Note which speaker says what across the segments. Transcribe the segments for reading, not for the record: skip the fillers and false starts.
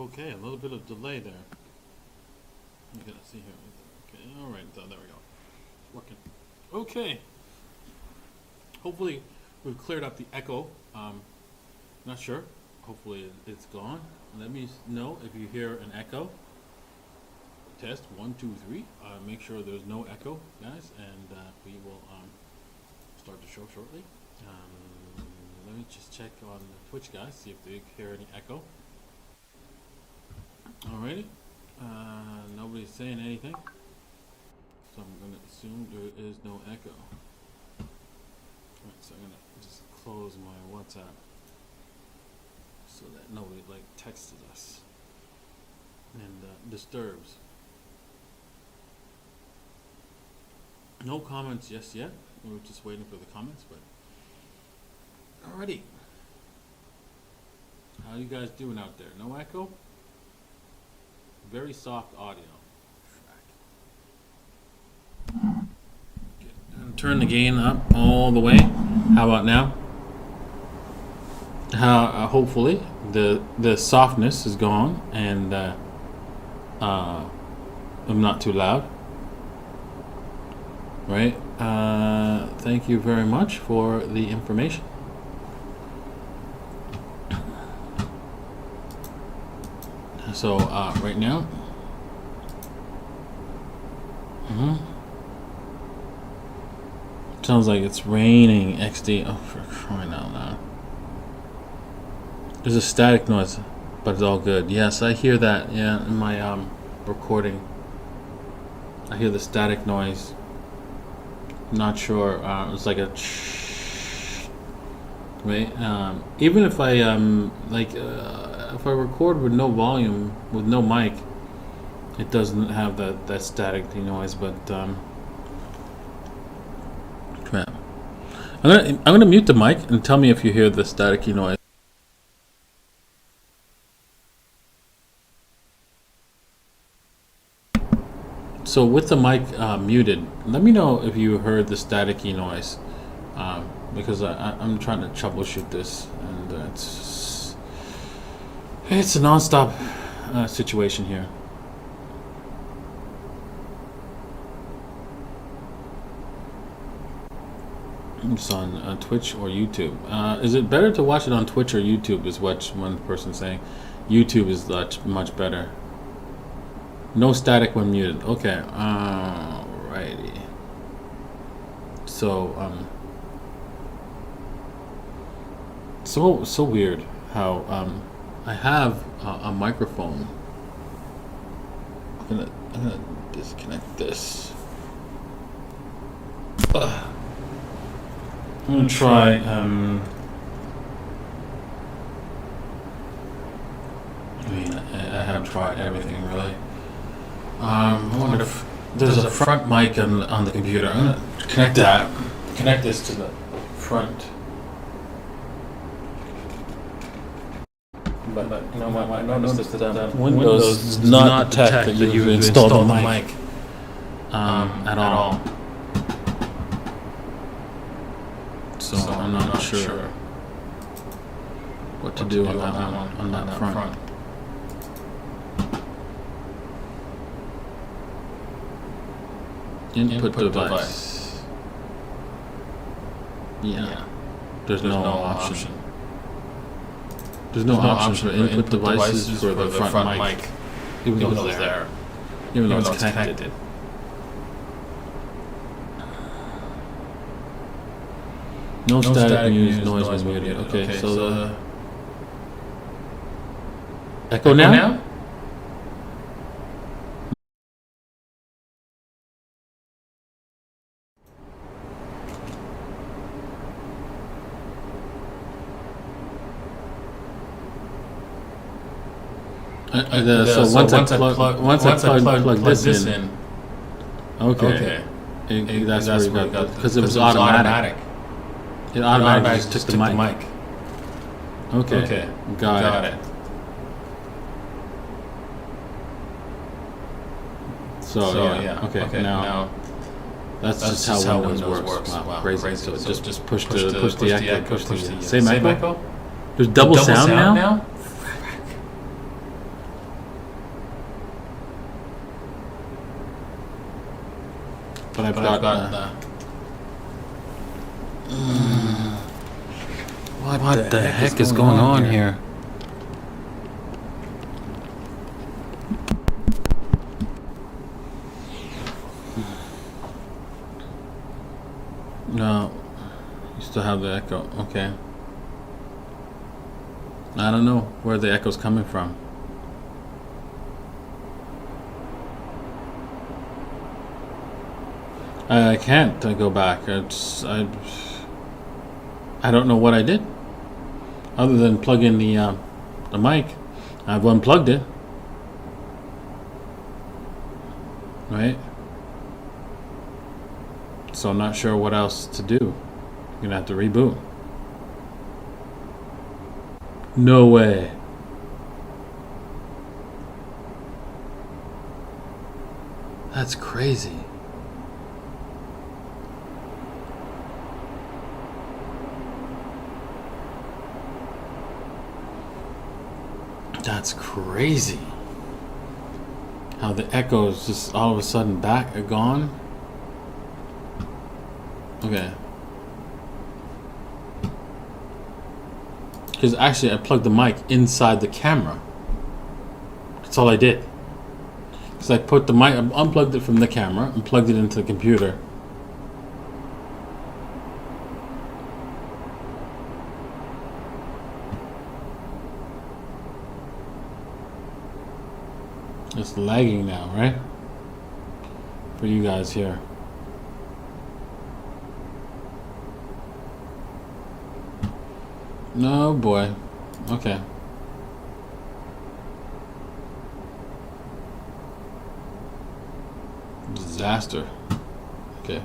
Speaker 1: Okay, a little bit of delay there. You gotta see here. Okay, all right, so there we go. Working. Okay. Hopefully, we've cleared up the echo. Not sure. Hopefully, it's gone. Let me know if you hear an echo. Test 1, 2, 3. Make sure there's no echo, guys, and we will start the show shortly. Let me just check on Twitch, guys, see if they hear any echo. Alrighty. Nobody's saying anything, so I'm going to assume there is no echo. Alright, so I'm going to just close my WhatsApp so that nobody texts us and disturbs. No comments just yet. We're just waiting for the comments, but alrighty. How you guys doing out there? No echo? Very soft audio. Turn the gain up all the way. How about now? Hopefully the softness is gone and I'm not too loud. Right? Thank you very much for the information. So right now, sounds like it's raining. XD. Oh, for crying out loud! There's a static noise, but it's all good. Yes, I hear that. Yeah, in my recording, I hear the static noise. Not sure. It's like a right. Even if I if I record with no volume, with no mic, it doesn't have that static noise. But crap. I'm gonna mute the mic and tell me if you hear the staticky noise. So with the mic muted, let me know if you heard the staticky noise, because I'm trying to troubleshoot this, and it's a non-stop situation here. It's on Twitch or YouTube. Is it better to watch it on Twitch or YouTube? Is what one person's saying. YouTube is much better. No static when muted. Okay. Alrighty. So so weird how I have a microphone. I'm gonna disconnect this. I'm gonna try I have tried everything really. I wonder if there's a front mic on the computer. I'm gonna connect this to the front. But you know what? I noticed that Windows does not detect that you've installed the mic at all. So I'm not sure what to do on that one, on that front. Input device. Yeah. There's no option. There's no option for input devices for the front mic. Even though it's there. Even though it's connected. No static noise was muted. Okay, so the echo now? So once I plug this in, okay. That's where you got, because it was automatic. It automatically just took the mic. Okay. Got it. So yeah. Okay. Now that's just how Windows works. Wow, crazy. So just push the echo. Push the same echo. There's double sound now. but I've got
Speaker 2: what the heck is going on here? No, you still have the echo. Okay. I don't know where the echo's coming from. I can't go back. I don't know what I did, other than plug in the mic. I've unplugged it, right? So I'm not sure what else to do. I'm gonna have to reboot. No way. That's crazy. That's crazy. How the echo is just all of a sudden gone. Okay. Because actually I plugged the mic inside the camera. That's all I did. Because I put the mic, I unplugged it from the camera and plugged it into the computer. It's lagging now, right? For you guys here. No boy. Okay. Disaster. Okay.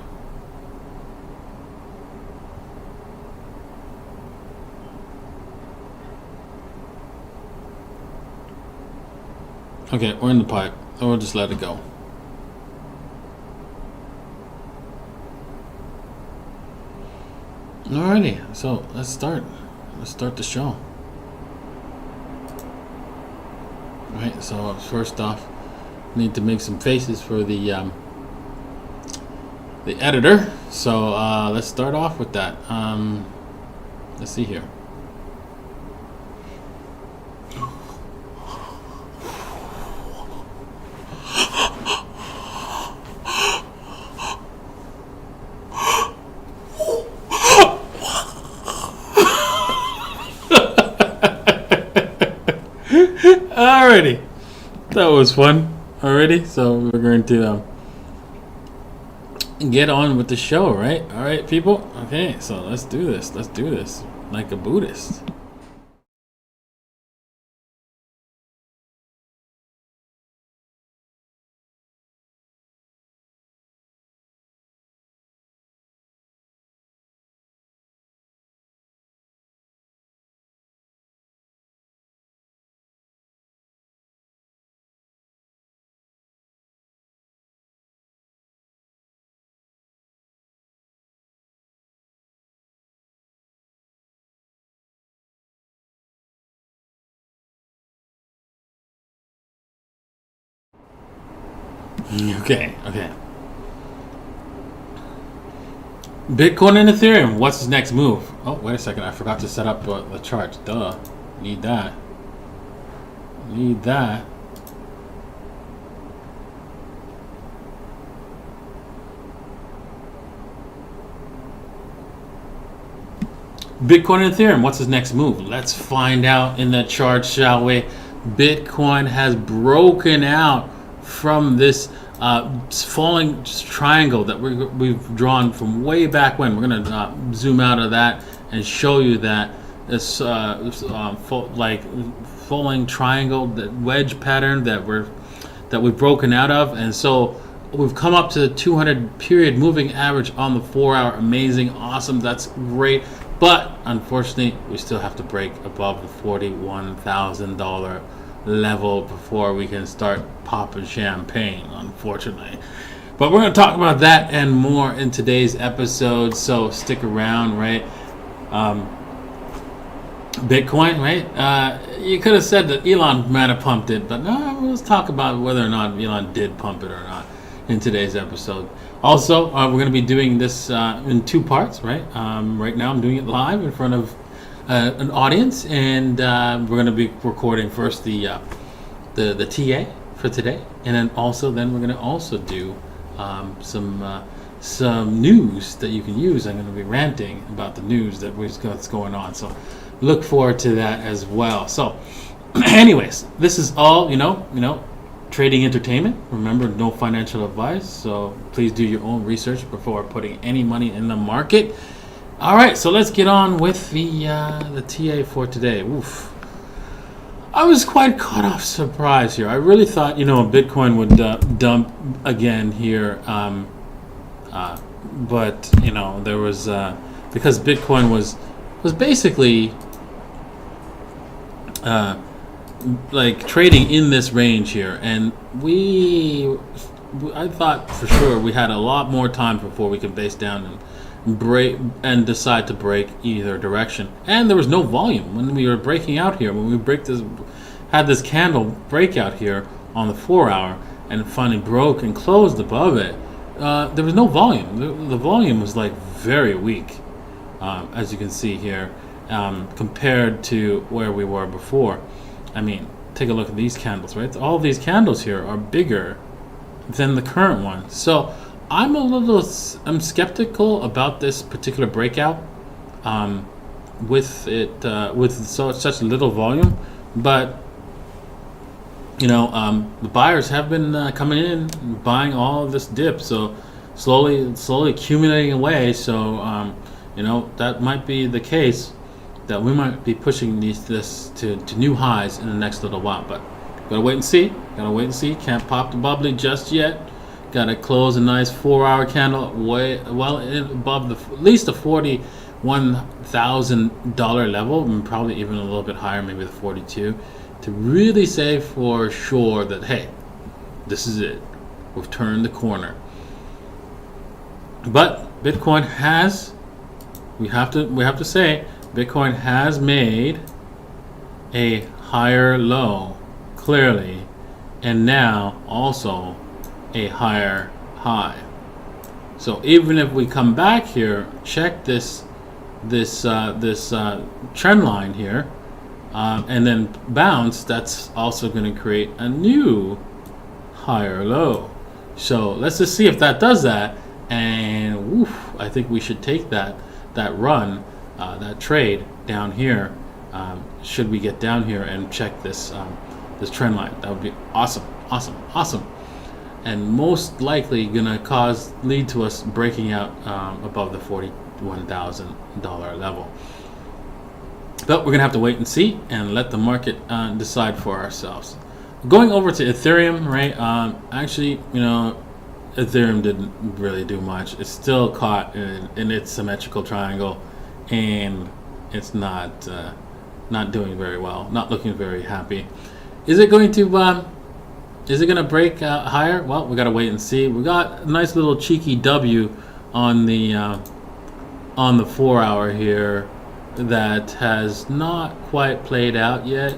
Speaker 2: Okay, we're in the pipe. So we'll just let it go. Alrighty, so let's start. Let's start the show. Alright, so first off, need to make some faces for the editor. So let's start off with that. Let's see here. Alrighty, that was fun already. So we're going to get on with the show, right? All right, people. Okay, so let's do this. Let's do this like a Buddhist. Okay. Bitcoin and Ethereum. What's his next move? Oh, wait a second. I forgot to set up the chart. Duh. Need that. Bitcoin and Ethereum. What's his next move? Let's find out in the chart, shall we? Bitcoin has broken out from this falling triangle that we've drawn from way back when. We're going to zoom out of that and show you that this falling triangle, that wedge pattern that we've broken out of. And so we've come up to the 200 period moving average on the 4 hour. Amazing, awesome, that's great. But unfortunately, we still have to break above the $41,000 level before we can start popping champagne, unfortunately. But we're going to talk about that and more in today's episode, so stick around, right? Bitcoin, right? You could have said that Elon might have pumped it, but no, let's talk about whether or not Elon did pump it or not. in today's episode. Also, we're going to be doing this in 2 parts, right? Right now, I'm doing it live in front of an audience, and we're going to be recording first the TA for today, and then we're going to also do some news that you can use. I'm going to be ranting about the news that's going on, so look forward to that as well. So, anyways, this is all trading entertainment. Remember, no financial advice, so please do your own research before putting any money in the market. All right, so let's get on with the TA for today. Oof. I was quite caught off surprise here. I really thought, Bitcoin would dump again here, but there was because Bitcoin was basically like trading in this range here, and I thought for sure we had a lot more time before we could base down and break and decide to break either direction. And there was no volume when we were breaking out here. When we had this candle breakout here on the 4-hour and finally broke and closed above it, there was no volume. The volume was like very weak, as you can see here, compared to where we were before. I mean, take a look at these candles, right? All of these candles here are bigger than the current one. So I'm skeptical about this particular breakout, with such little volume. But the buyers have been coming in, buying all of this dip, so slowly accumulating away. So that might be the case, that we might be pushing this to new highs in the next little while. But gotta wait and see. Can't pop the bubbly just yet. Gotta close a nice 4-hour candle above at least the $41,000 level, and probably even a little bit higher, maybe the 42, to really say for sure that, hey, this is it. We've turned the corner. But Bitcoin has, we have to say, Bitcoin has made a higher low, clearly, and now also a higher high. So even if we come back here, check this trend line here, and then bounce, that's also going to create a new higher low. So let's just see if that does that, and I think we should take that run, that trade down here, should we get down here and check this trend line. That would be awesome, and most likely gonna lead to us breaking out above the $41,000 level. But we're gonna have to wait and see and let the market decide for ourselves. Going over to Ethereum, right? Actually, Ethereum didn't really do much. It's still caught in its symmetrical triangle, and it's not doing very well. Not looking very happy. Is it going to break higher? Well, we gotta wait and see. We got a nice little cheeky W on the 4-hour here that has not quite played out yet,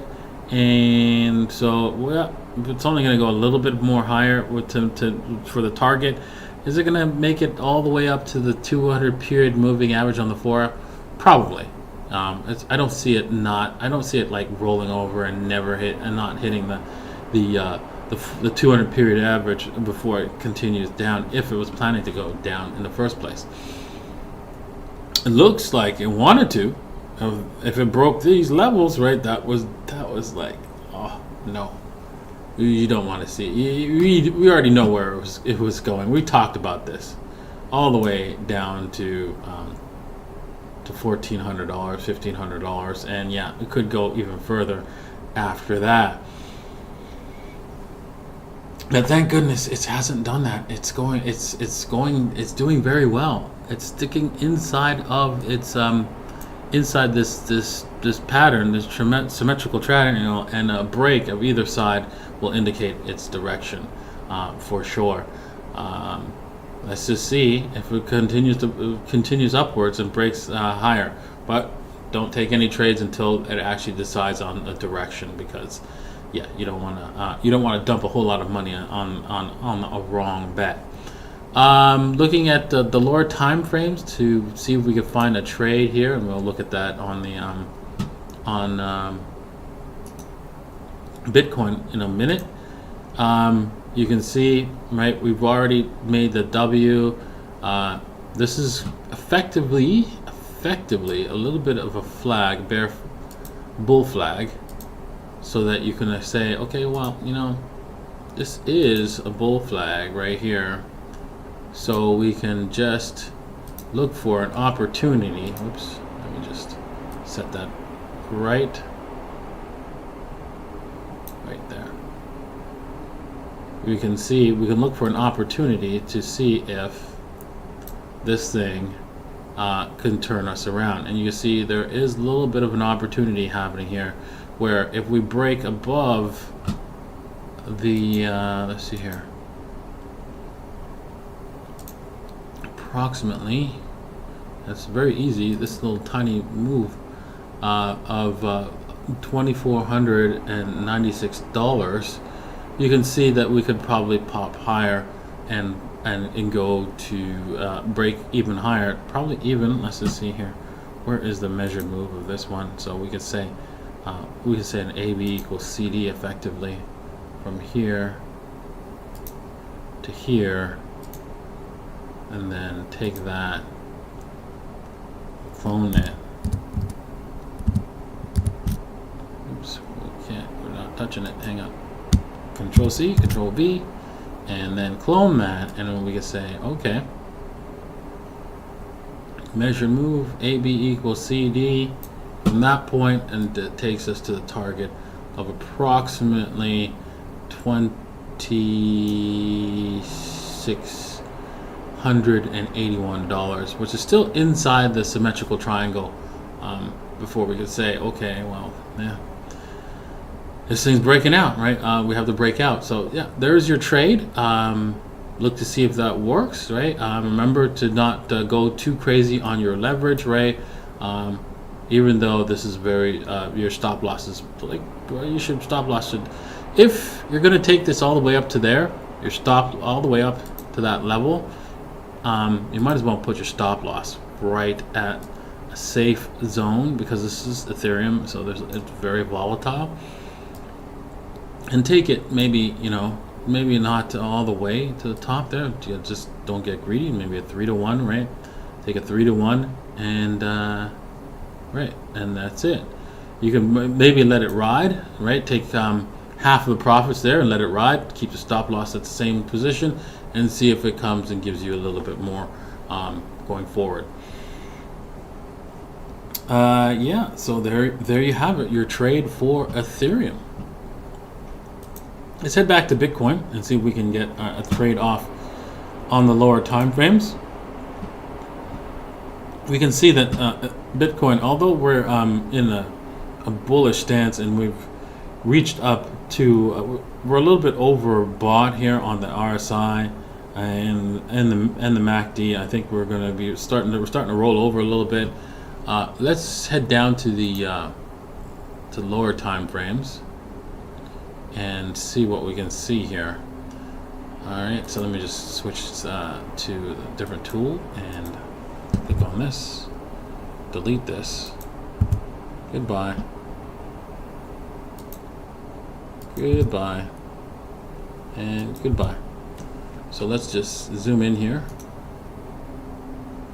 Speaker 2: and so it's only going to go a little bit more higher for the target. Is it going to make it all the way up to the 200 period moving average on the 4-hour? Probably. I don't see it like rolling over and not hitting the 200 period average before it continues down, if it was planning to go down in the first place. It looks like it wanted to. If it broke these levels, right, that was like, oh no, you don't want to see. We already know where it was going. We talked about this all the way down to $1,400, $1,500, and yeah, it could go even further after that. But thank goodness it hasn't done that. It's doing very well. It's sticking inside of its inside this pattern, this symmetrical triangle, and a break of either side will indicate its direction, for sure. Let's just see if it continues upwards and breaks higher. But don't take any trades until it actually decides on a direction, because yeah, you don't want to dump a whole lot of money on a wrong bet. Looking at the lower time frames to see if we can find a trade here, and we'll look at that on the Bitcoin in a minute. You can see, right, we've already made the W. This is effectively a little bit of a flag, bull flag, so that you can say, okay, well, you know, this is a bull flag right here, so we can just look for an opportunity. Whoops, let me just set that right there. We can look for an opportunity to see if this thing can turn us around. And you see there is a little bit of an opportunity happening here, where if we break above the let's see here, approximately, that's very easy, this little tiny move of $2,496, you can see that we could probably pop higher and go to break even higher, probably even, let's just see here, where is the measured move of this one? So we could say an AB equals CD effectively from here to here, and then take that, clone it. Oops, we're not touching it, hang up. Control C, Control V, and then clone that, and then we can say, okay, measure move AB equals CD from that point, and it takes us to the target of approximately $2,681, which is still inside the symmetrical triangle, before we could say, okay, well, yeah, this thing's breaking out, right? We have the breakout. So yeah, there's your trade. Look to see if that works, right? Remember to not go too crazy on your leverage, right? Even though this is very, your stop loss is like, you should stop loss should, if you're gonna take this all the way up to there, your stop all the way up to that level, you might as well put your stop loss right at a safe zone, because this is Ethereum, so it's very volatile. And take it maybe, you know, maybe not all the way to the top there. You just don't get greedy. Maybe a 3-to-1, right? Take a 3-to-1, and right, and that's it. You can maybe let it ride, right? Take half of the profits there and let it ride. Keep the stop loss at the same position, and see if it comes and gives you a little bit more going forward. Yeah, so there you have it, your trade for Ethereum. Let's head back to Bitcoin and see if we can get a trade off on the lower time frames. We can see that Bitcoin, although we're in a bullish stance and we've reached up to, we're a little bit overbought here on the RSI and the MACD. I think we're going to be starting to roll over a little bit. Let's head down to the to lower time frames and see what we can see here. Alright, so let me just switch to a different tool and click on this, delete this, goodbye, and goodbye. So let's just zoom in here,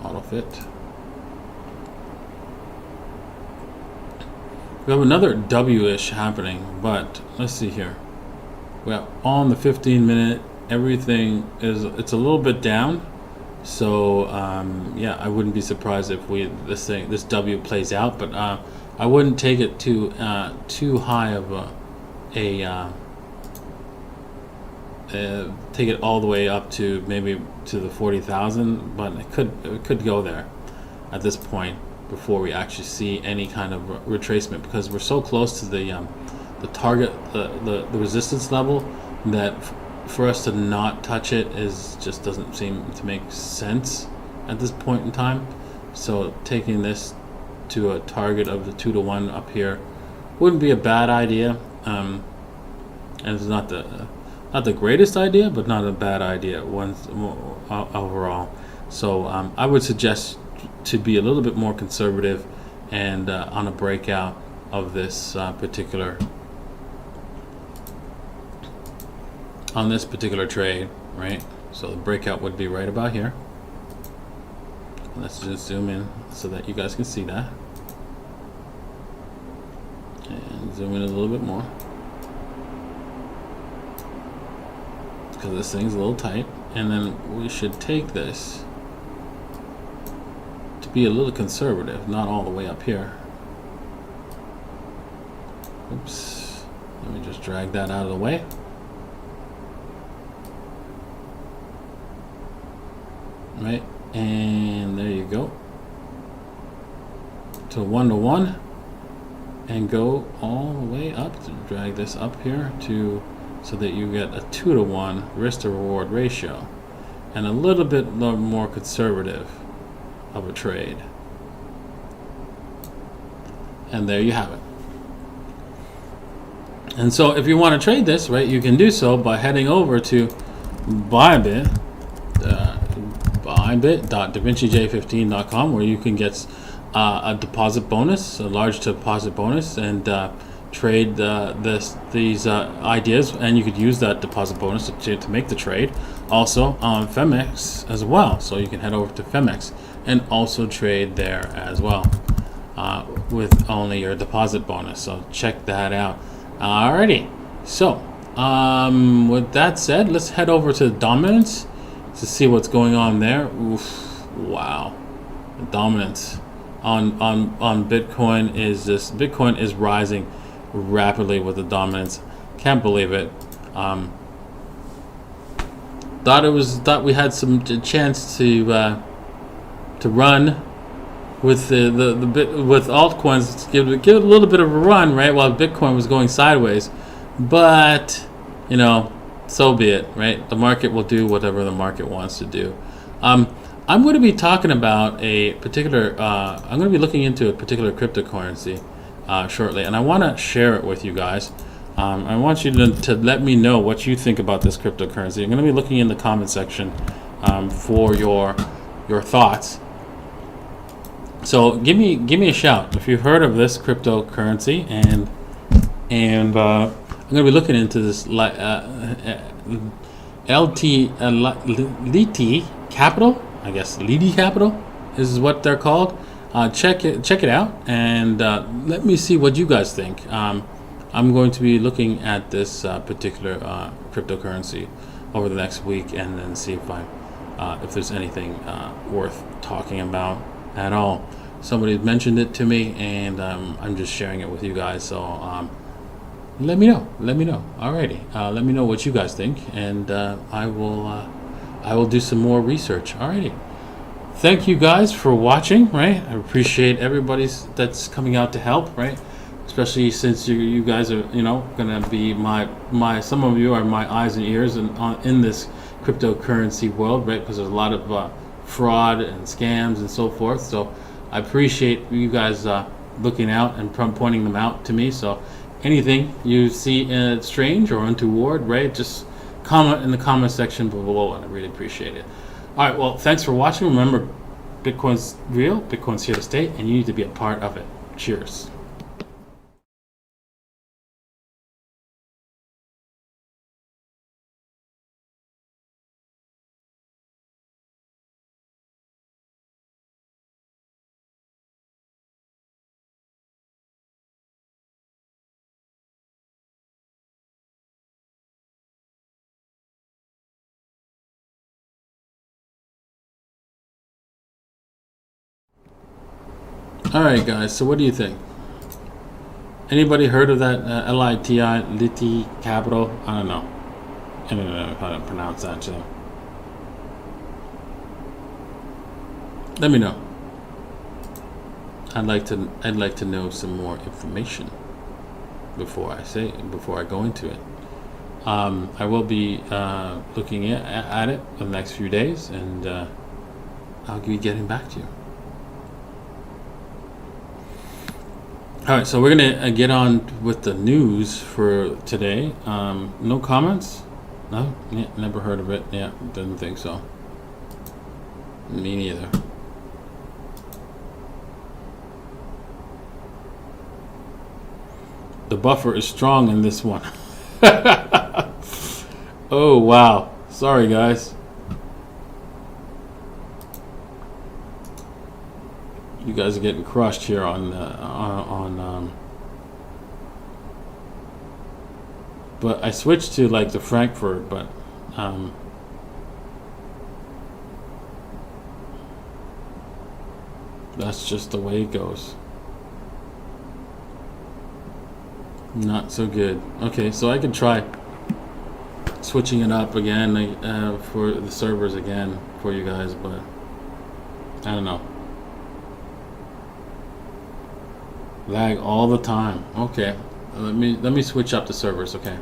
Speaker 2: auto fit. We have another W-ish happening, but let's see here. Well, on the 15-minute, everything it's a little bit down. So yeah, I wouldn't be surprised if this W plays out, but I wouldn't take it too high of take it all the way up to maybe to the 40,000, but it could go there at this point before we actually see any kind of retracement, because we're so close to the target, the resistance level, that for us to not touch it just doesn't seem to make sense at this point in time. So taking this to a target of the 2-to-1 up here wouldn't be a bad idea. and it's not the greatest idea, but not a bad idea overall. So I would suggest to be a little bit more conservative and on a breakout of this particular trade, right? So the breakout would be right about here. Let's just zoom in so that you guys can see that, and zoom in a little bit more because this thing's a little tight. And then we should take this to be a little conservative, not all the way up here. Oops, let me just drag that out of the way. Right, and there you go, to 1-to-1, and go all the way up to drag this up here to so that you get a 2-to-1 risk to reward ratio and a little bit more conservative of a trade. And there you have it. And so if you want to trade this, right, you can do so by heading over to Bybit, bybit.davincij15.com, where you can get a deposit bonus, a large deposit bonus, and trade these ideas, and you could use that deposit bonus to make the trade. Also on Femex as well, so you can head over to Femex and also trade there as well with only your deposit bonus. So check that out. Alrighty, so with that said, let's head over to dominance to see what's going on there. Oof, wow, the dominance on Bitcoin is rising rapidly with the dominance. Can't believe it. Thought we had some chance to run with with altcoins, give it a little bit of a run, right, while Bitcoin was going sideways. But you know, so be it, right? The market will do whatever the market wants to do. I'm going to be talking about a particular. I'm going to be looking into a particular cryptocurrency shortly, and I want to share it with you guys. I want you to let me know what you think about this cryptocurrency. I'm going to be looking in the comment section for your thoughts. So give me a shout if you've heard of this cryptocurrency, and I'm going to be looking into this LT Capital. I guess Liti Capital is what they're called. Check it out, and let me see what you guys think. I'm going to be looking at this particular cryptocurrency over the next week, and then see if there's anything worth talking about at all. Somebody mentioned it to me, and I'm just sharing it with you guys. So let me know. Alrighty, let me know what you guys think, and I will do some more research. Alrighty. Thank you guys for watching, right? I appreciate everybody that's coming out to help, right? Especially since you guys are, gonna be my some of you are my eyes and ears in this cryptocurrency world, right? Because there's a lot of fraud and scams and so forth. So I appreciate you guys looking out and pointing them out to me. So anything you see strange or untoward, right? Just comment in the comment section below, and I really appreciate it. All right, well, thanks for watching. Remember, Bitcoin's real, Bitcoin's here to stay, and you need to be a part of it. Cheers. All right, guys, so what do you think? Anybody heard of that Liti Capital? I don't know. I don't know how to pronounce that, too. Let me know. I'd like to know some more information before I go into it. I will be looking at it for the next few days, and I'll be getting back to you. All right, so we're gonna get on with the news for today. No comments? No? Yeah, never heard of it. Yeah, didn't think so. Me neither. The buffer is strong in this one. Oh, wow. Sorry, guys. You guys are getting crushed here on but I switched to like the Frankfurt, but that's just the way it goes. Not so good. Okay, so I could try switching it up again for the servers again for you guys, but I don't know. Lag all the time. Okay, let me switch up the servers. Okay.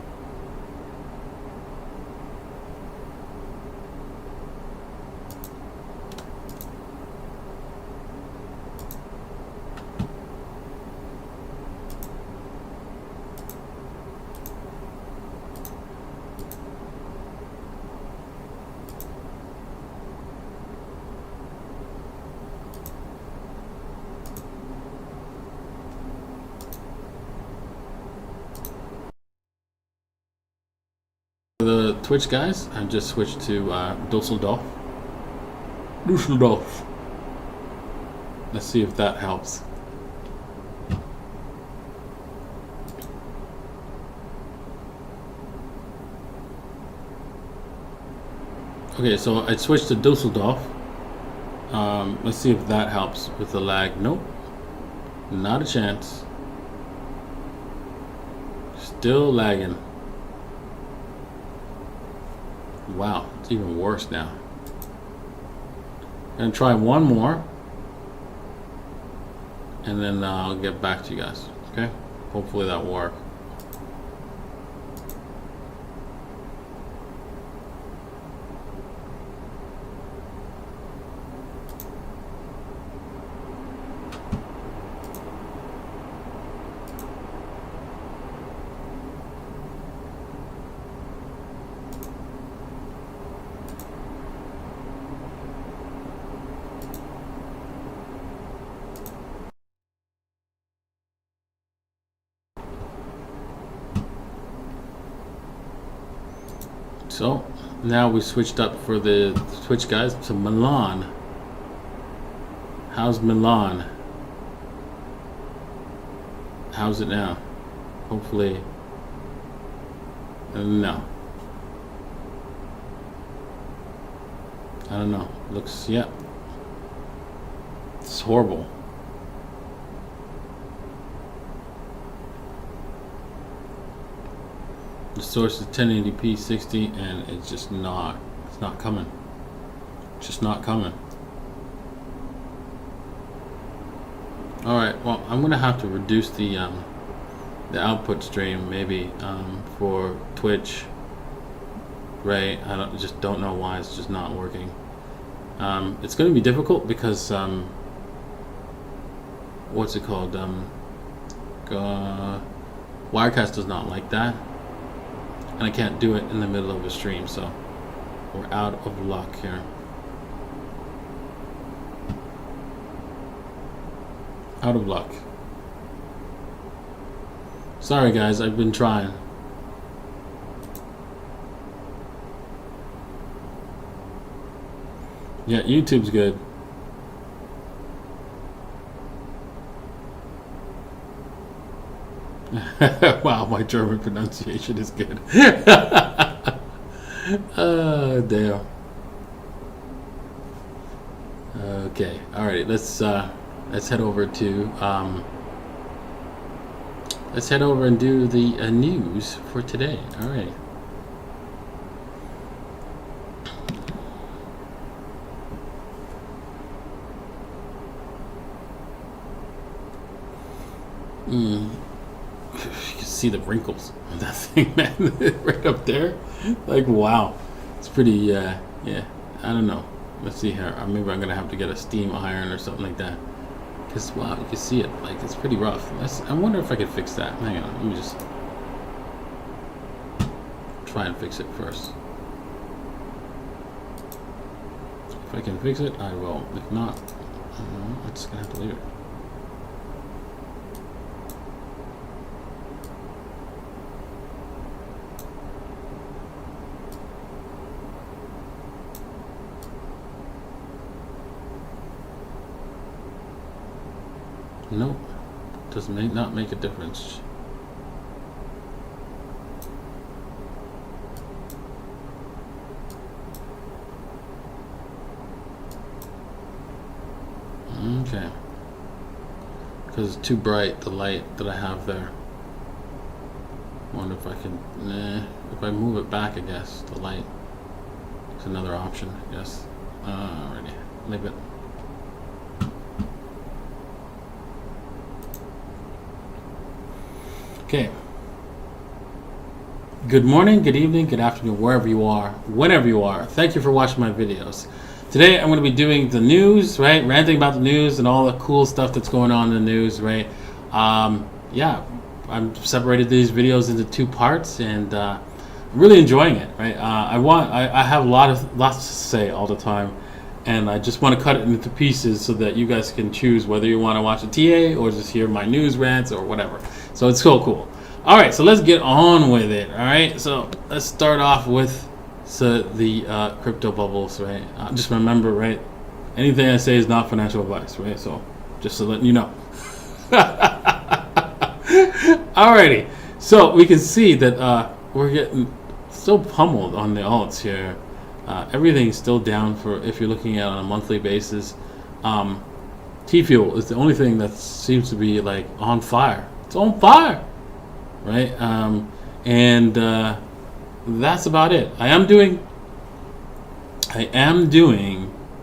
Speaker 2: The Twitch guys, I've just switched to Dusseldorf. Let's see if that helps. Okay, so I switched to Dusseldorf. Let's see if that helps with the lag. Nope, not a chance. Still lagging. Wow, it's even worse now. I'm gonna try one more, and then I'll get back to you guys. Okay, hopefully that will work. So now we switched up for the Twitch guys to Milan. How's Milan? How's it now? Hopefully, no. I don't know. Looks, yeah. It's horrible. The source is 1080p 60 and it's just not, it's not coming. It's just not coming. Alright, well, I'm gonna have to reduce the output stream maybe for Twitch. Right, just don't know why it's just not working. It's gonna be difficult because what's it called? Wirecast does not like that. And I can't do it in the middle of a stream, so we're out of luck here. Out of luck. Sorry guys, I've been trying. Yeah, YouTube's good. Wow, my German pronunciation is good. Oh, damn. Okay, alright, let's head over to let's head over and do the news for today. Alright. You can see the wrinkles on that thing, man. Right up there. Like, wow. It's pretty, yeah. I don't know. Let's see here. Maybe I'm going to have to get a steam iron or something like that. Because, wow, you can see it. Like, it's pretty rough. I wonder if I could fix that. Hang on. Let me just try and fix it first. If I can fix it, I will. If not, I'm just going to have to leave it. Nope, doesn't not make a difference. Okay, because it's too bright, the light that I have there. Wonder if I can, if I move it back, I guess, the light is another option, I guess. Alrighty, leave it. Okay. Good morning, good evening, good afternoon, wherever you are, whenever you are. Thank you for watching my videos. Today I'm going to be doing the news, right? Ranting about the news and all the cool stuff that's going on in the news, right? Yeah, I've separated these videos into two parts, and I'm really enjoying it, right? I have lots to say all the time, and I just want to cut it into pieces so that you guys can choose whether you want to watch a TA or just hear my news rants or whatever. So it's so cool. All right, so let's get on with it. All right, so let's start off with the crypto bubbles, right? Just remember, right? Anything I say is not financial advice, right? So just to let you know. Alrighty, so we can see that we're getting so pummeled on the alts here. Everything's still down for if you're looking at it on a monthly basis. T-Fuel is the only thing that seems to be like on fire. It's on fire, right? And that's about it. I am doing,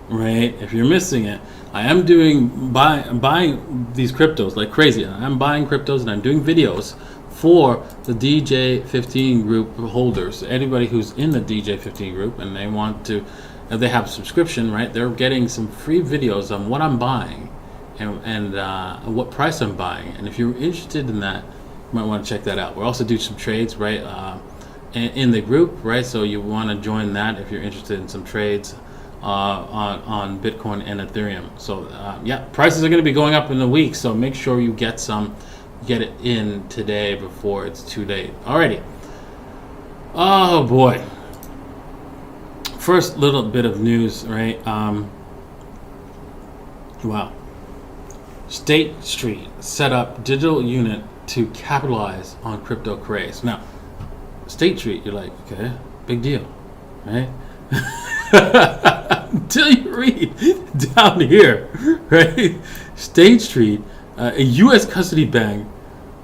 Speaker 2: right? If you're missing it, I am doing buying these cryptos like crazy. I'm buying cryptos and I'm doing videos for the DJ15 group holders. Anybody who's in the DJ15 group and they want to, if they have a subscription, right? They're getting some free videos on what I'm buying and what price I'm buying. And if you're interested in that, you might want to check that out. We'll also do some trades, right? In the group, right? So you want to join that if you're interested in some trades on Bitcoin and Ethereum. So yeah, prices are going to be going up in the week. So make sure you get it in today before it's too late. Alrighty. Oh boy. First little bit of news, right? Wow. State Street set up digital unit to capitalize on crypto craze. Now, State Street, you're like, okay, big deal, right? Until you read down here, right? State Street, a U.S. custody bank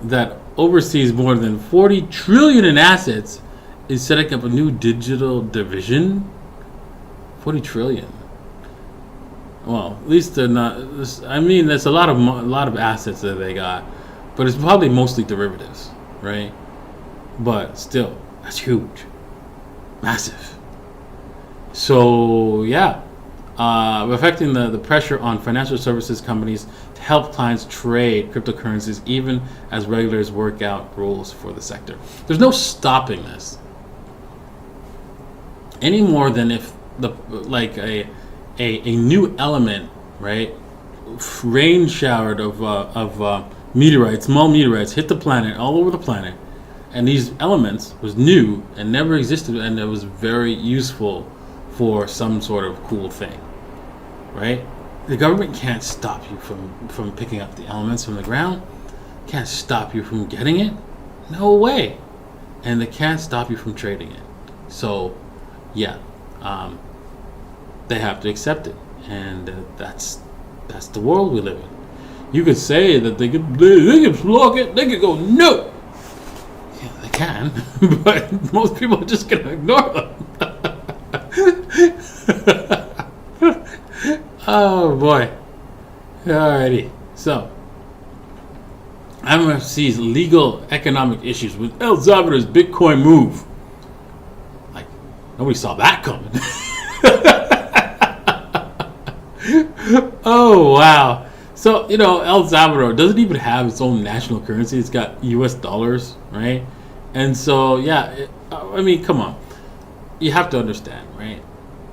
Speaker 2: that oversees more than 40 trillion in assets, is setting up a new digital division. 40 trillion. Well, at least they're not. I mean, there's a lot of assets that they got, but it's probably mostly derivatives, right? But still, that's huge, massive. So yeah, affecting the pressure on financial services companies to help clients trade cryptocurrencies, even as regulators work out rules for the sector. There's no stopping this any more than if a new element, right, rain showered of meteorites, small meteorites, hit the planet, all over the planet, and these elements was new and never existed, and it was very useful for some sort of cool thing, right? The government can't stop you from picking up the elements from the ground, can't stop you from getting it, no way, and they can't stop you from trading it. So yeah, they have to accept it, and that's the world we live in. You could say that they could block it, they could go no. Yeah, they can, but most people are just gonna ignore them. Oh boy. Alrighty. So MFC's legal economic issues with El Salvador's Bitcoin move. Like, nobody saw that coming. Oh wow. So, El Salvador doesn't even have its own national currency. It's got US dollars, right? And so, yeah, I mean, come on. You have to understand, right?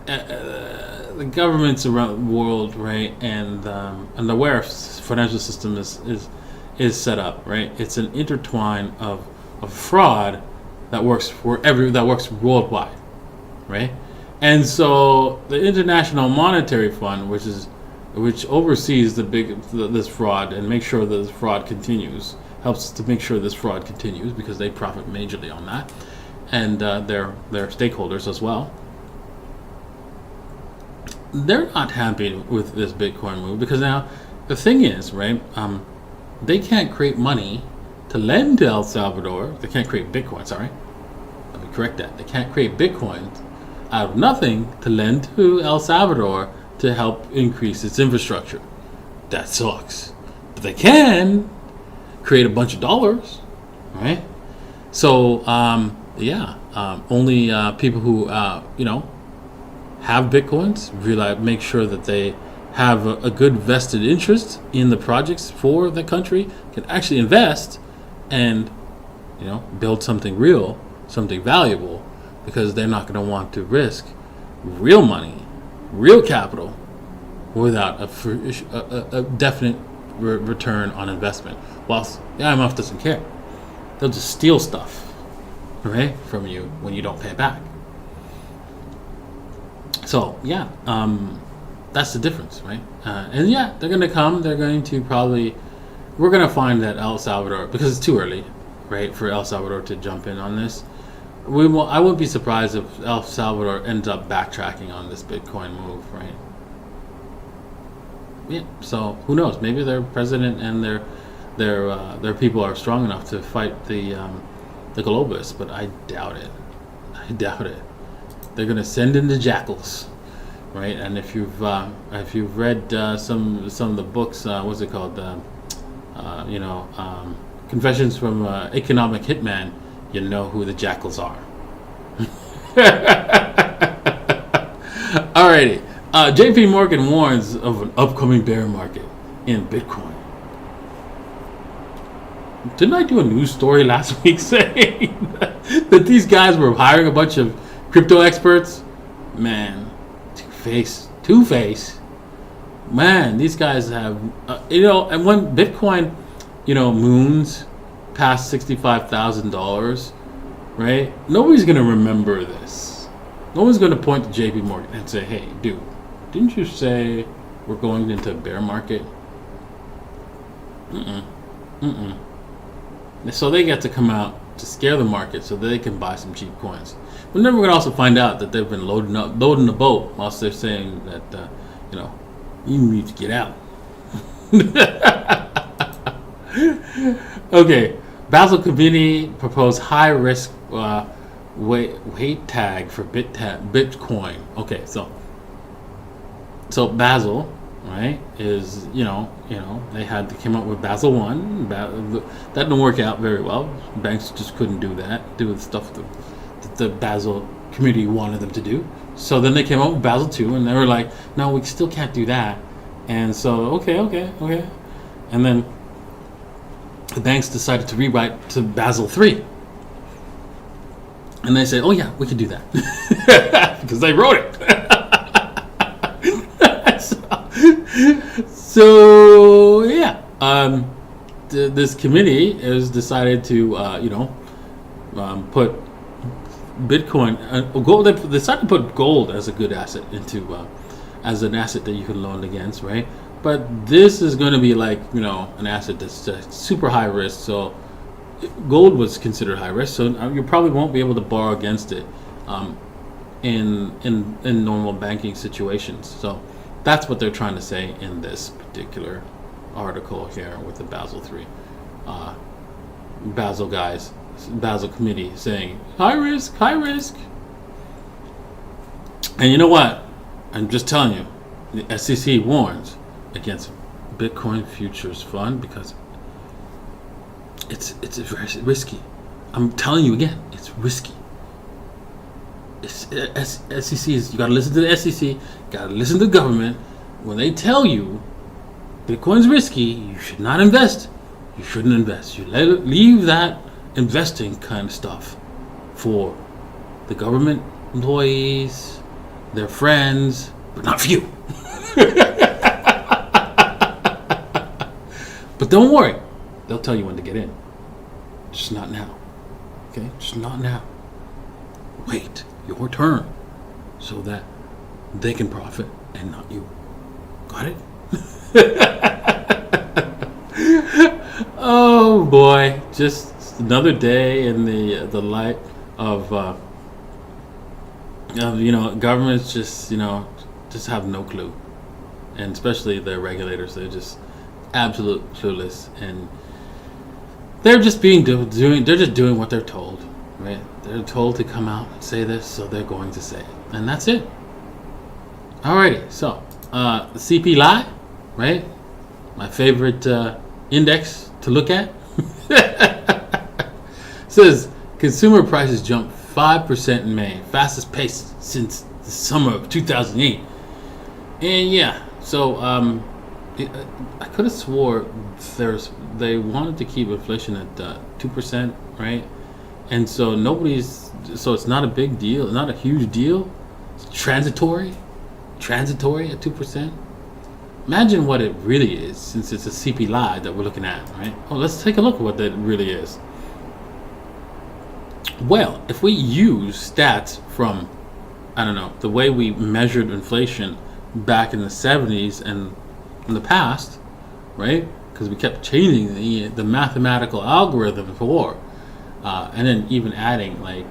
Speaker 2: The governments around the world, right, and the way our financial system is set up, right? It's an intertwine of fraud that works worldwide, right? And so the International Monetary Fund, which oversees this fraud and makes sure that this fraud continues, helps to make sure this fraud continues because they profit majorly on that, and their stakeholders as well. They're not happy with this Bitcoin move because now the thing is, right? They can't create money to lend to El Salvador. They can't create Bitcoin. Sorry, let me correct that. They can't create Bitcoin out of nothing to lend to El Salvador to help increase its infrastructure. That sucks. But they can create a bunch of dollars, right? So, only people who, have Bitcoins, make sure that they have a good vested interest in the projects for the country, can actually invest and, build something real, something valuable, because they're not going to want to risk real money, real capital, without a definite return on investment. Whilst the IMF doesn't care. They'll just steal stuff, right, from you when you don't pay back. So, yeah, that's the difference, right? And yeah, they're going to come. They're going to we're going to find that El Salvador, because it's too early, right, for El Salvador to jump in on this. I wouldn't be surprised if El Salvador ends up backtracking on this Bitcoin move, right? Yeah, so who knows? Maybe their president and their people are strong enough to fight the globalists, but I doubt it. They're going to send in the jackals, right? And if you've read some of the books, what's it called? Confessions from Economic Hitman, you know who the jackals are. Alrighty. JP Morgan warns of an upcoming bear market in Bitcoin. Didn't I do a news story last week saying that these guys were hiring a bunch of crypto experts? Man, Two-Face. Man, these guys have, and when Bitcoin, moons past $65,000, right? Nobody's going to remember this. No one's going to point to JP Morgan and say, hey, dude, didn't you say we're going into a bear market? So they get to come out to scare the market so that they can buy some cheap coins. But then we're going to also find out that they've been loading the boat whilst they're saying that, you need to get out. Okay, Basel Committee proposed high risk weight tag for Bitcoin. Okay, so Basel, right, is they came up with Basel 1. That didn't work out very well. Banks just couldn't do the stuff that the Basel Committee wanted them to do. So then they came up with Basel 2, and they were like, no, we still can't do that. And so okay, and then the banks decided to rewrite to Basel 3. And they said, oh yeah, we can do that. Because they wrote it. So yeah, this committee has decided to, put Bitcoin, gold. They decided to put gold as a good asset as an asset that you can loan against, right? But this is going to be like, an asset that's super high risk. So gold was considered high risk, so you probably won't be able to borrow against it in normal banking situations. So that's what they're trying to say in this particular article here with the Basel 3. Basel guys, Basel Committee saying high risk. And you know what? I'm just telling you, the SEC warns against Bitcoin futures fund because it's risky. I'm telling you again, it's risky. SEC is, you gotta listen to the SEC, gotta listen to the government when they tell you Bitcoin's risky. You should not invest. You shouldn't invest. You leave that investing kind of stuff for the government employees, their friends, but not for you. But don't worry. They'll tell you when to get in. Just not now. Okay? Just not now. Wait your turn so that they can profit and not you. Got it? Oh boy, just another day in the light of governments just have no clue, and especially the regulators, they're just absolute clueless, and they're just doing what they're told, right? They're told to come out and say this, so they're going to say it, and that's it. Alrighty, so the CPI, right? My favorite index to look at. Says consumer prices jumped 5% in May, fastest pace since the summer of 2008. And yeah, so I could have swore they wanted to keep inflation at 2%, right? And so it's not a big deal, not a huge deal. It's transitory at 2%. Imagine what it really is, since it's a CPI that we're looking at, right? Oh, let's take a look at what that really is. Well, if we use stats from, I don't know, the way we measured inflation back in the 70s and in the past, right? Because we kept changing the mathematical algorithm for, and then even adding like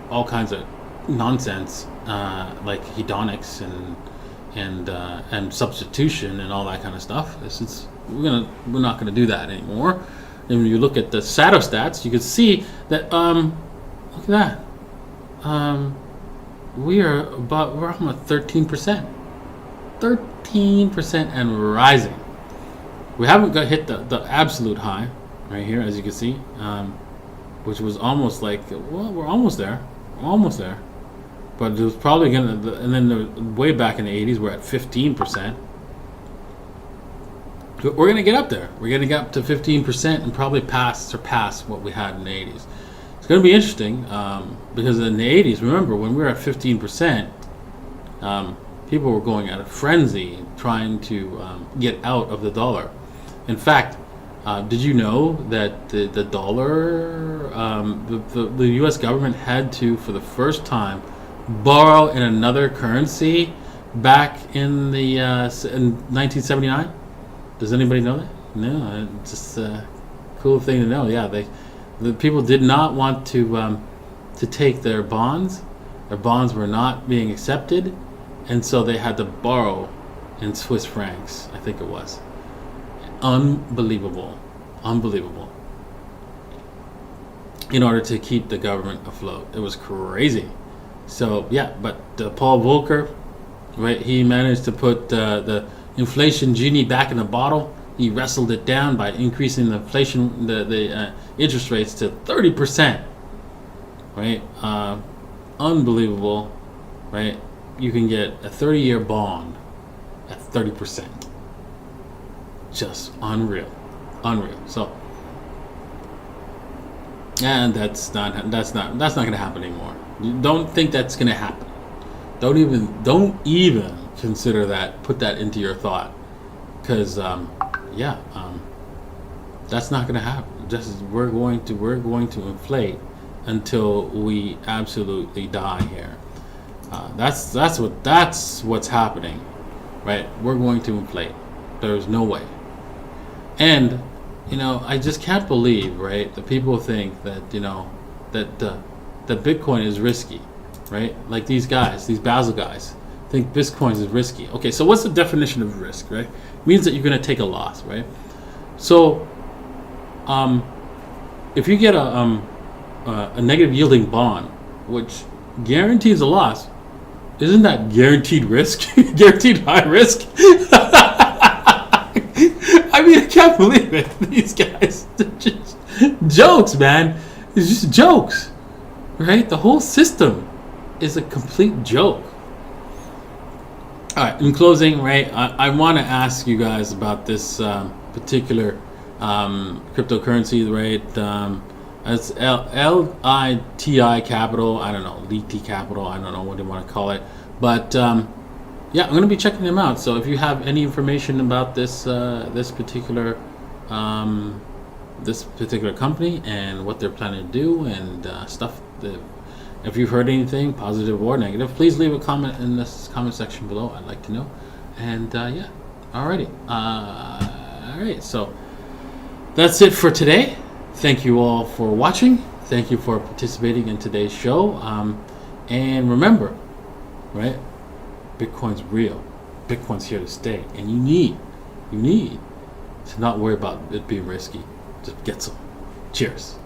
Speaker 2: all kinds of nonsense, like hedonics and substitution and all that kind of stuff. Since we're not gonna do that anymore. And when you look at the shadow stats, you can see that look at that. We're almost 13%. 13% and rising. We haven't hit the absolute high right here, as you can see, which was almost like, well, we're almost there. But it was probably and then way back in the 80s, we're at 15%. But we're gonna get up there. We're gonna get up to 15% and probably surpass what we had in the 80s. It's gonna be interesting because in the 80s, remember when we were at 15%, people were going at a frenzy trying to get out of the dollar. In fact, did you know that the dollar, the U.S. government had to, for the first time, borrow in another currency back in the in 1979? Does anybody know that? No, it's just a cool thing to know. Yeah, the people did not want to take their bonds. Their bonds were not being accepted, and so they had to borrow in Swiss francs, I think it was. Unbelievable. In order to keep the government afloat. It was crazy. So yeah, but Paul Volcker, right? He managed to put the inflation genie back in the bottle. He wrestled it down by increasing the inflation, the interest rates to 30%. Right? Unbelievable, right? You can get a 30-year bond at 30%. Just unreal. So, and that's not going to happen anymore. You don't think that's going to happen. Don't even consider that. Put that into your thought, because that's not going to happen. We're going to inflate until we absolutely die here. That's what's happening, right? We're going to inflate. There's no way. And I just can't believe, right? The people think that that Bitcoin is risky, right? Like these Basel guys think Bitcoin is risky. Okay, so what's the definition of risk, right? It means that you're going to take a loss, right? So, if you get a negative yielding bond, which guarantees a loss, isn't that guaranteed risk? Guaranteed high risk? I mean, I can't believe it. These guys, they're just jokes, man. It's just jokes, right? The whole system is a complete joke. All right. In closing, right, I want to ask you guys about this particular cryptocurrency, right? It's LITI Capital. I don't know, LITI Capital. I don't know what you want to call it, but yeah, I'm going to be checking them out. So if you have any information about this particular company and what they're planning to do and stuff, if you've heard anything positive or negative, please leave a comment in this comment section below. I'd like to know. And yeah, alrighty. All right, so that's it for today. Thank you all for watching. Thank you for participating in today's show. And remember, right? Bitcoin's real. Bitcoin's here to stay, and you need to not worry about it being risky. Just get some. Cheers.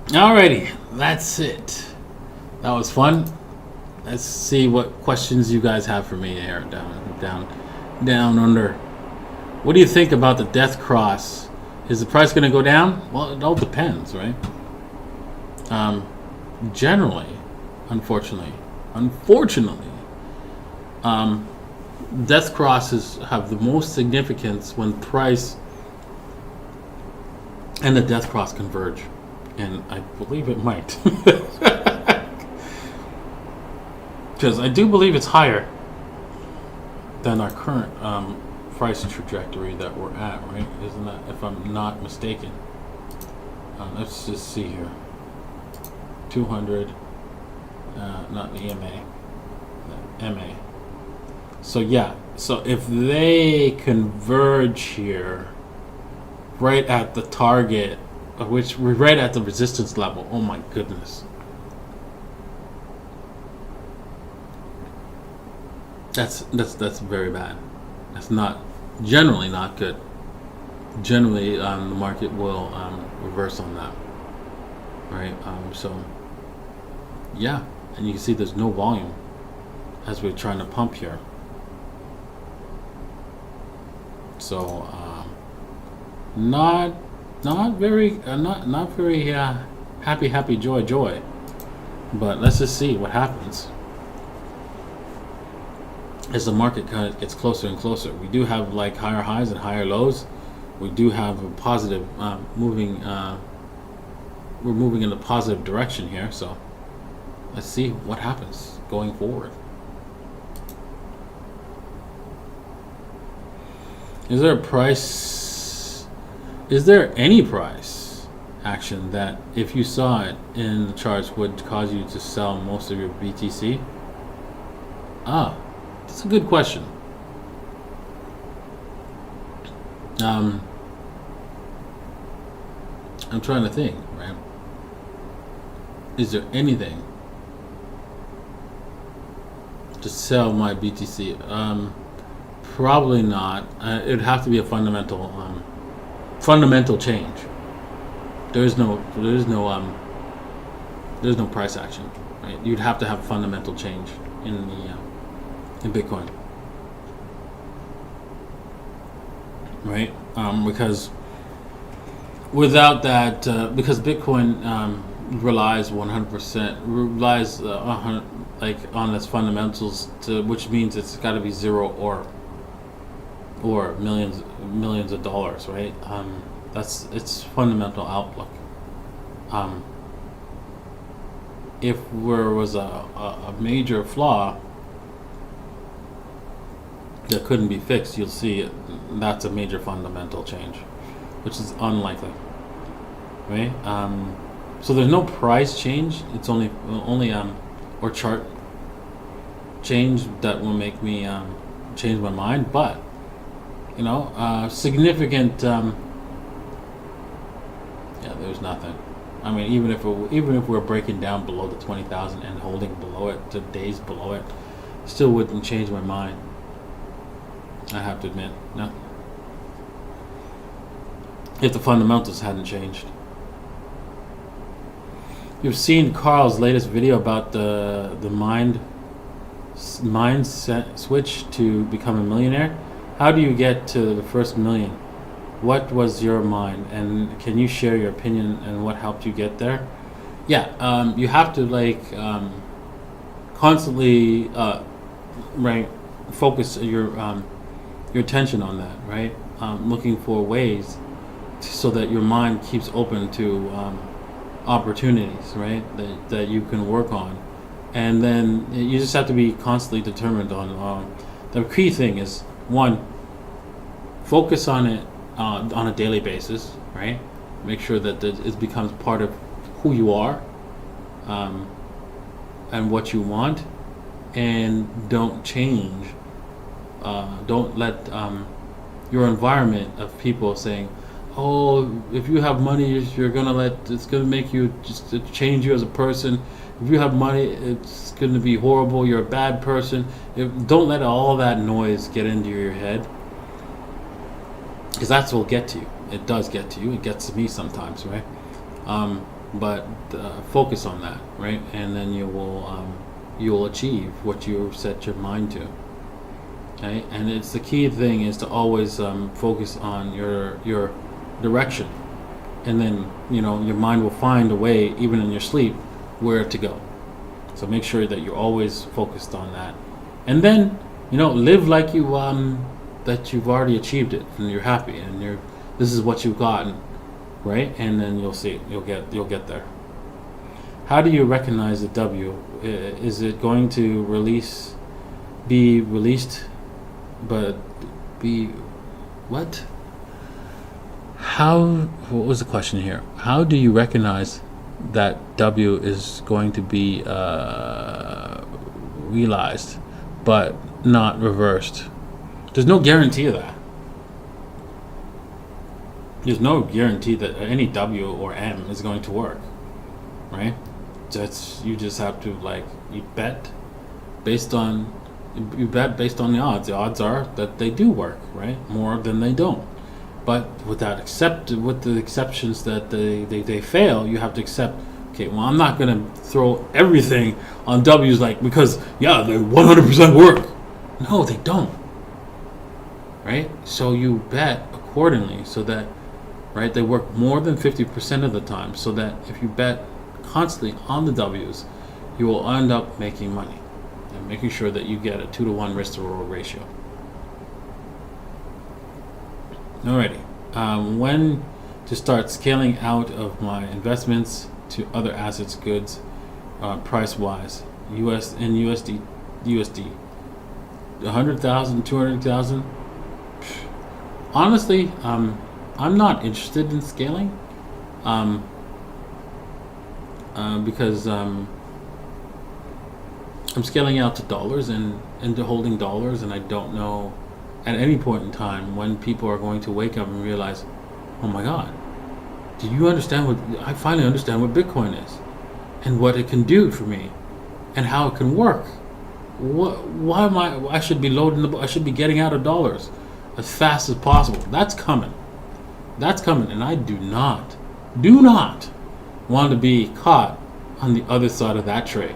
Speaker 2: Alrighty, that's it. That was fun. Let's see what questions you guys have for me here down under. What do you think about the death cross? Is the price going to go down? Well, it all depends, right? Generally, unfortunately, death crosses have the most significance when price and the death cross converge, and I believe it might, because I do believe it's higher than our current price trajectory that we're at, right? Isn't that, if I'm not mistaken? Let's just see here. 200, not the EMA, the MA. So yeah, so if they converge here, right at the target, which we're right at the resistance level. Oh my goodness. That's very bad. That's not generally not good. Generally, the market will reverse on that, right? So yeah, and you can see there's no volume as we're trying to pump here. So not very happy joy. But let's just see what happens as the market kind of gets closer and closer. We do have like higher highs and higher lows. We do have a positive moving. We're moving in a positive direction here. So let's see what happens going forward. Is there a price? Is there any price action that, if you saw it in the charts, would cause you to sell most of your BTC? That's a good question. I'm trying to think, right? Is there anything to sell my BTC? Probably not. It'd have to be a fundamental change. There's no price action, right? You'd have to have fundamental change in Bitcoin, right? Because without that, because Bitcoin relies 100% on its fundamentals, which means it's got to be zero or millions of dollars, right? That's its fundamental outlook. If there was a major flaw that couldn't be fixed, you'll see that's a major fundamental change, which is unlikely, right? So there's no price change. It's only or chart change that will make me change my mind. But significant. There's nothing. I mean, even if we're breaking down below the 20,000 and holding below it, to days below it, still wouldn't change my mind. I have to admit, no. If the fundamentals hadn't changed. You've seen Carl's latest video about the mindset switch to become a millionaire. How do you get to the first million? what was your mind, and can you share your opinion and what helped you get there? Yeah, you have to constantly right focus your attention on that, right? Looking for ways so that your mind keeps open to opportunities, right? That you can work on, and then you just have to be constantly determined on. The key thing is one, focus on it on a daily basis, right? Make sure that it becomes part of who you are and what you want, and don't change. Don't let your environment of people saying, "Oh, if you have money, it's gonna make you just to change you as a person. If you have money, it's gonna be horrible. You're a bad person." Don't let all that noise get into your head, because that's what will get to you. It does get to you. It gets to me sometimes, right? But focus on that, right? And then you'll achieve what you set your mind to. Okay, and it's the key thing is to always focus on your direction, and then your mind will find a way, even in your sleep, where to go. So make sure that you're always focused on that, and then live like that you've already achieved it, and you're happy, and this is what you've gotten, right? And then you'll see you'll get there. How do you recognize the W? Is it going to be released? But be what? What was the question here? How do you recognize that W is going to be realized but not reversed? There's no guarantee of that. There's no guarantee that any W or M is going to work, right? You just have to you bet based on the odds. The odds are that they do work, right? More than they don't. But with the exceptions that they fail, you have to accept. Okay, well, I'm not going to throw everything on W's because they 100% work. No, they don't. Right? So you bet accordingly, so that they work more than 50% of the time. So that if you bet constantly on the W's, you will end up making money. Making sure that you get a 2-to-1 risk to reward ratio. Alrighty. When to start scaling out of my investments to other assets, goods, price-wise, USD, 100,000, 200,000. Honestly, I'm not interested in scaling, because I'm scaling out to dollars and into holding dollars, and I don't know at any point in time when people are going to wake up and realize, oh my God, do you understand I finally understand what Bitcoin is and what it can do for me and how it can work. I should be I should be getting out of dollars as fast as possible. That's coming, and I do not want to be caught on the other side of that trade.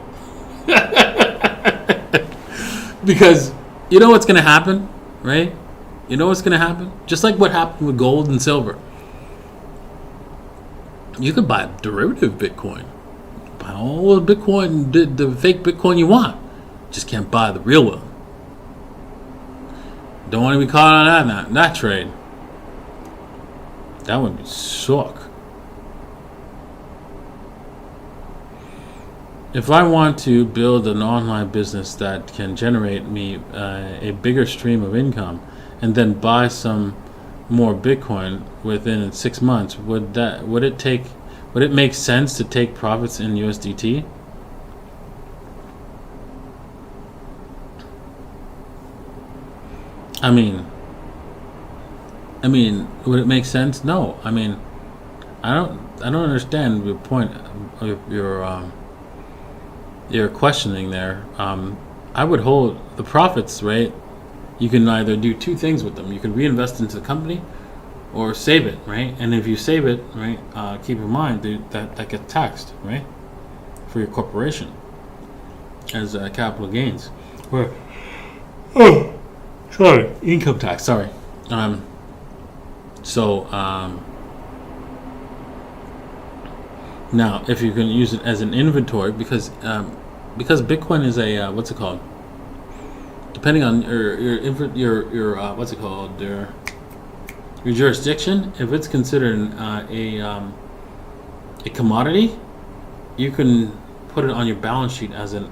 Speaker 2: Because you know what's going to happen, right? You know what's going to happen? Just like what happened with gold and silver. You could buy derivative Bitcoin. Buy all the Bitcoin, the fake Bitcoin you want. Just can't buy the real one. Don't want to be caught on that trade. That would be suck. If I want to build an online business that can generate me a bigger stream of income, and then buy some more Bitcoin within 6 months, would it make sense to take profits in USDT? I mean, would it make sense? No. I mean, I don't understand your point of your questioning there. I would hold the profits, right? You can either do two things with them. You can reinvest into the company or save it, right? And if you save it, right, keep in mind that gets taxed, right, for your corporation as capital gains. Income tax. Sorry. So now, if you can use it as an inventory, because Bitcoin is a what's it called? Depending on your what's it called, your jurisdiction, if it's considered a commodity, you can put it on your balance sheet as a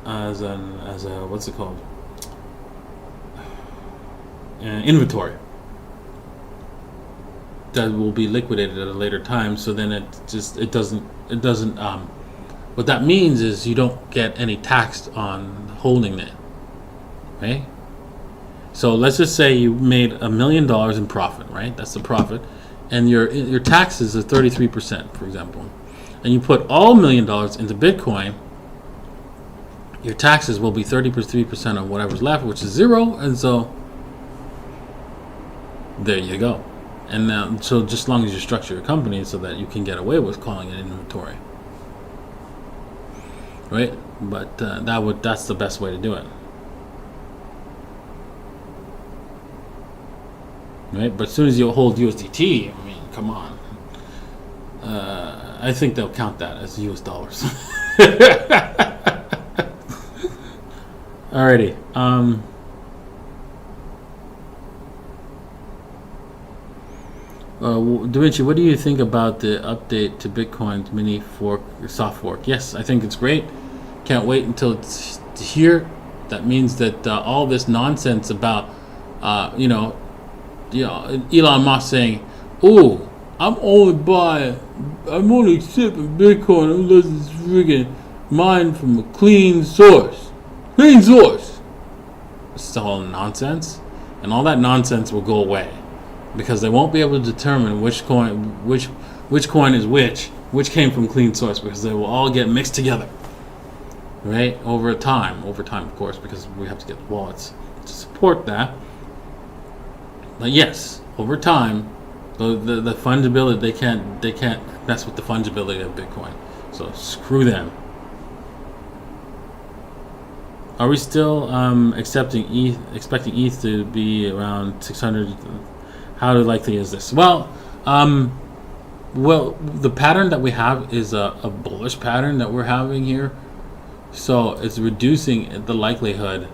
Speaker 2: what's it called, inventory that will be liquidated at a later time. So then it doesn't what that means is you don't get any tax on holding it, right? So let's just say you made $1 million in profit, right? That's the profit, and your taxes are 33%, for example, and you put all $1 million into Bitcoin. Your taxes will be 33% on whatever's left, which is zero, and so there you go. And now, so just as long as you structure your company so that you can get away with calling it inventory, right? But that's the best way to do it, right? But as soon as you hold USDT, I mean, come on. I think they'll count that as US dollars. Alrighty. Da Vinci, what do you think about the update to Bitcoin's mini fork, soft fork? Yes, I think it's great. Can't wait until it's here. That means that all this nonsense about, Elon Musk saying, "Oh, I'm only accepting Bitcoin unless it's friggin' mined from a clean source." Clean source. It's all nonsense, and all that nonsense will go away because they won't be able to determine which coin is which came from clean source, because they will all get mixed together, right? Over time, of course, because we have to get wallets to support that. But yes, over time, the fungibility, they can't mess with the fungibility of Bitcoin. So screw them. Are we still expecting ETH to be around 600? How likely is this? Well, the pattern that we have is a bullish pattern that we're having here, so it's reducing the likelihood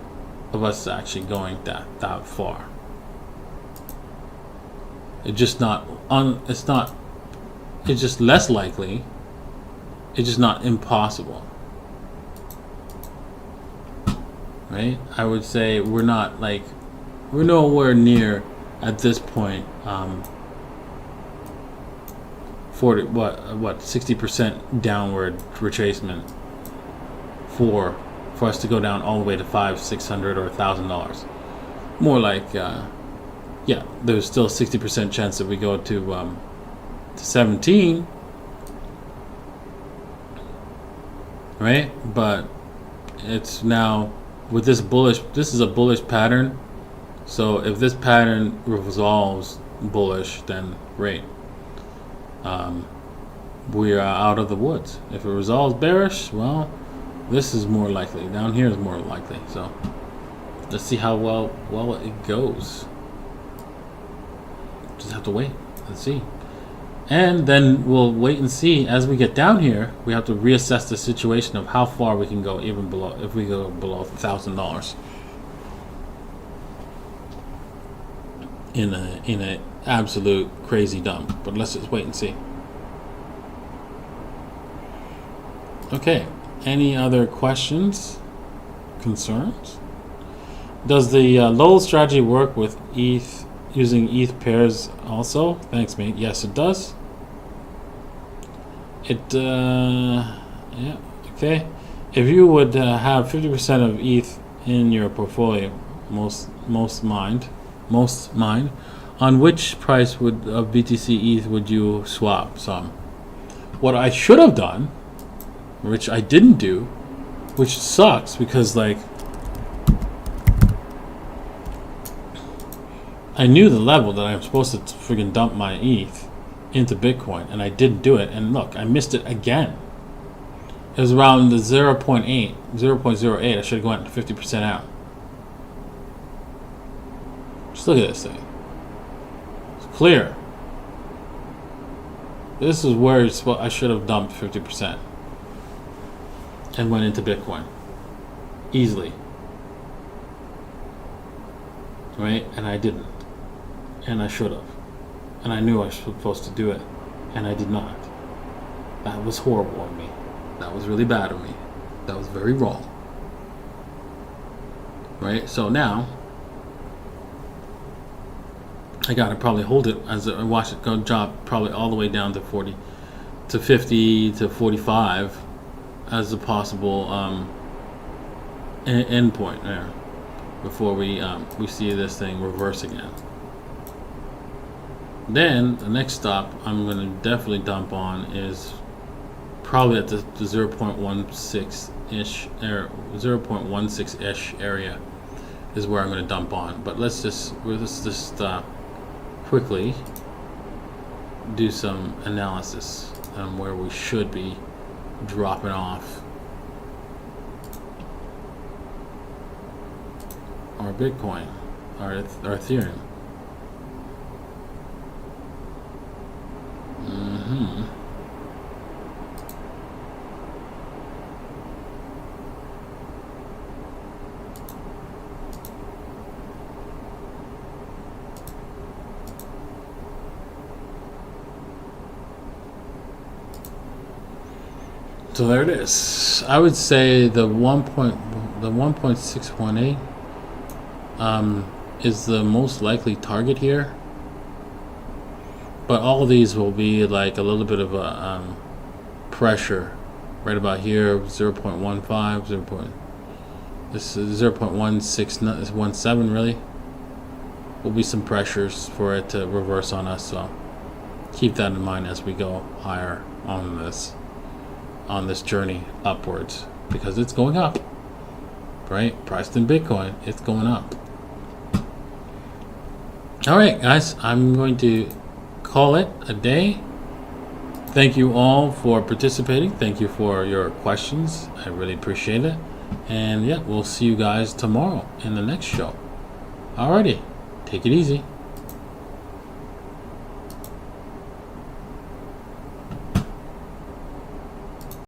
Speaker 2: of us actually going that far. It's just less likely. It's just not impossible. Right? I would say we're nowhere near at this point 60% downward retracement for us to go down all the way to $500, $600, or $1,000. More like there's still a 60% chance that we go to 17, right? But it's now with this bullish. This is a bullish pattern. So if this pattern resolves bullish, then great. We are out of the woods. If it resolves bearish, well, this is more likely. Down here is more likely. So let's see how well it goes. Just have to wait and see. And then we'll wait and see as we get down here. We have to reassess the situation of how far we can go, even below, if we go below $1,000 in a absolute crazy dump. But let's just wait and see. Okay. Any other questions, concerns? Does the LOL strategy work with ETH, using ETH pairs also? Thanks, mate. Yes, it does. Okay. If you would have 50% of ETH in your portfolio, most mined, on which price of BTC ETH would you swap some? What I should have done, which I didn't do, which sucks because I knew the level that I'm supposed to friggin' dump my ETH into Bitcoin, and I didn't do it. And look, I missed it again. It was around the 0.08. I should have gone 50% out. Just look at this thing. It's clear. This is where I should have dumped 50% and went into Bitcoin easily, right? And I didn't, and I should have, and I knew I was supposed to do it, and I did not. That was horrible of me. That was really bad of me. That was very wrong, right? So now I gotta probably hold it as I watch it go drop probably all the way down to 40 to 50 to 45 as a possible end point there before we see this thing reverse again. Then the next stop I'm going to definitely dump on is probably at the 0.16 ish or 0.16 ish area is where I'm going to dump on. But let's just quickly do some analysis on where we should be dropping off our Bitcoin, our Ethereum. So there it is. I would say the 1.618 is the most likely target here. But all of these will be like a little bit of a pressure right about here. 0.15, this is 0.1617 really. Will be some pressures for it to reverse on us. So keep that in mind as we go higher on this journey upwards, because it's going up, right? Priced in Bitcoin, it's going up. All right, guys, I'm going to call it a day. Thank you all for participating. Thank you for your questions. I really appreciate it. And yeah, we'll see you guys tomorrow in the next show. Alrighty, take it easy.